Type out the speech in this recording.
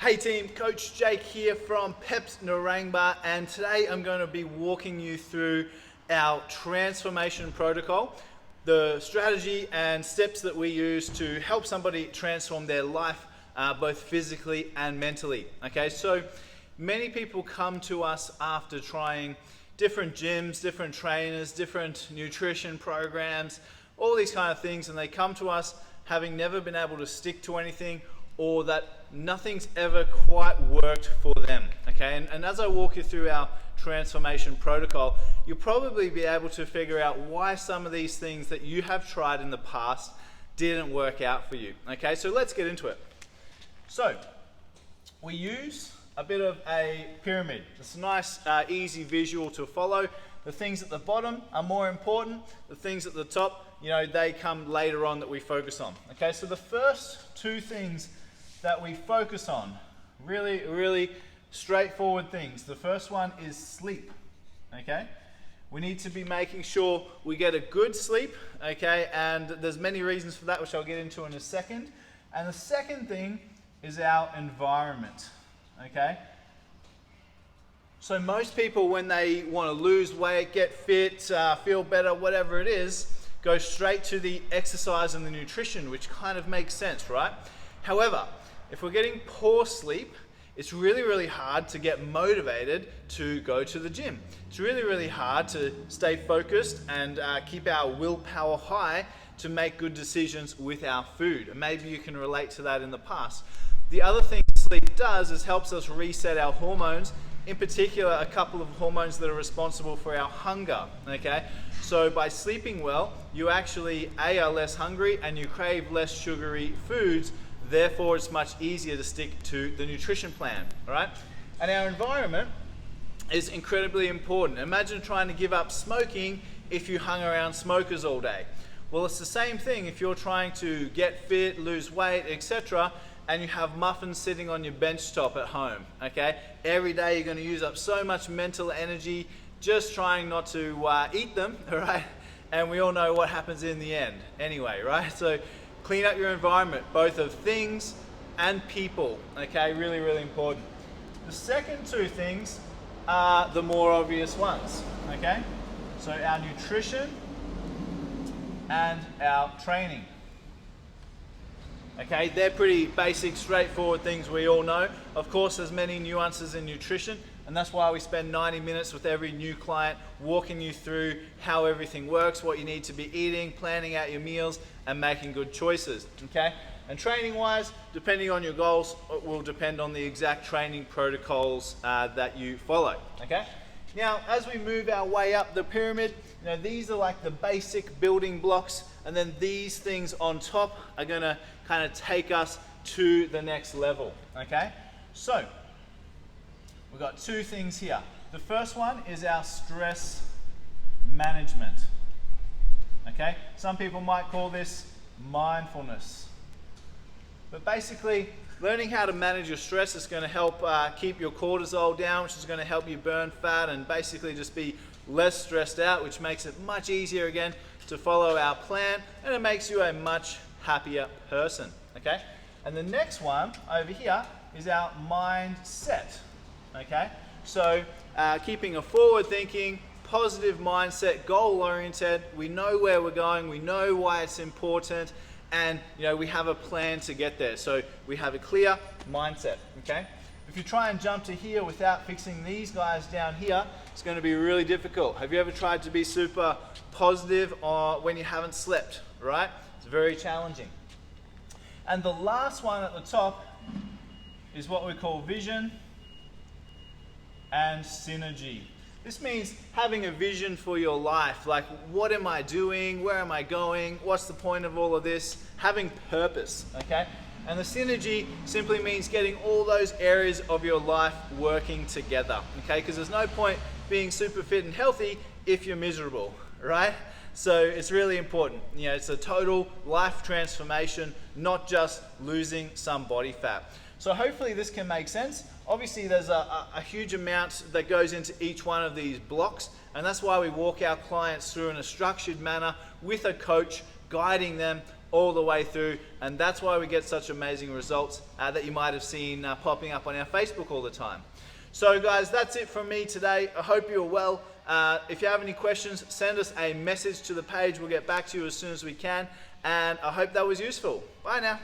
Hey team, Coach Jake here from PEPT Narangba, and today I'm going to be walking you through our transformation protocol, the strategy and steps that we use to help somebody transform their life, both physically and mentally. Okay, so many people come to us after trying different gyms, different trainers, different nutrition programs, all these kind of things, and they come to us having never been able to stick to anything, or that nothing's ever quite worked for them, okay? And as I walk you through our transformation protocol, you'll probably be able to figure out why some of these things that you have tried in the past didn't work out for you, okay? So let's get into it. So, we use a bit of a pyramid. It's a nice, easy visual to follow. The things at the bottom are more important. The things at the top, they come later on that we focus on, okay? So the first two things that we focus on, really straightforward things. The first one is sleep, okay? We need to be making sure we get a good sleep, okay? And there's many reasons for that, which I'll get into in a second. And the second thing is our environment, okay? So most people, when they want to lose weight, get fit, feel better, whatever it is, go straight to the exercise and the nutrition, which kind of makes sense, right? However, if we're getting poor sleep, it's really hard to get motivated to go to the gym. It's really hard to stay focused and keep our willpower high to make good decisions with our food. And maybe you can relate to that in the past. The other thing sleep does is helps us reset our hormones, in particular a couple of hormones that are responsible for our hunger, okay? So by sleeping well, you actually are less hungry and you crave less sugary foods. Therefore, it's much easier to stick to the nutrition plan, all right? And our environment is incredibly important. Imagine trying to give up smoking if you hung around smokers all day. Well, it's the same thing if you're trying to get fit, lose weight, etc., and you have muffins sitting on your bench top at home, okay? Every day you're going to use up so much mental energy just trying not to eat them, all right? And we all know what happens in the end anyway, right? So clean up your environment, both of things and people, okay? Really important. The second two things are the more obvious ones, okay? So our nutrition and our training. Okay, they're pretty basic, straightforward things we all know. Of course, there's many nuances in nutrition, and that's why we spend 90 minutes with every new client walking you through how everything works, what you need to be eating, planning out your meals, and making good choices, okay? And training-wise, depending on your goals, it will depend on the exact training protocols that you follow, okay? Now, as we move our way up the pyramid, these are like the basic building blocks, and then these things on top are gonna kind of take us to the next level, okay? So, we've got two things here. The first one is our stress management, okay? Some people might call this mindfulness. But basically, learning how to manage your stress is going to help keep your cortisol down, which is going to help you burn fat and basically just be less stressed out, which makes it much easier again to follow our plan, and it makes you a much happier person, okay? And the next one over here is our mindset, okay? So keeping a forward-thinking, positive mindset, goal-oriented, we know where we're going, we know why it's important, and we have a plan to get there. So we have a clear mindset, okay? If you try and jump to here without fixing these guys down here, it's going to be really difficult. Have you ever tried to be super positive when you haven't slept, right? It's very challenging. And the last one at the top is what we call vision and synergy. This means having a vision for your life, like what am I doing, where am I going, what's the point of all of this, having purpose, okay? And the synergy simply means getting all those areas of your life working together, okay? Because there's no point being super fit and healthy if you're miserable, right? So it's really important. It's a total life transformation, not just losing some body fat. So hopefully this can make sense. Obviously there's a huge amount that goes into each one of these blocks, and that's why we walk our clients through in a structured manner with a coach, guiding them all the way through, and that's why we get such amazing results that you might have seen popping up on our Facebook all the time. So guys, that's it from me today. I hope you're well. If you have any questions, send us a message to the page. We'll get back to you as soon as we can, and I hope that was useful. Bye now.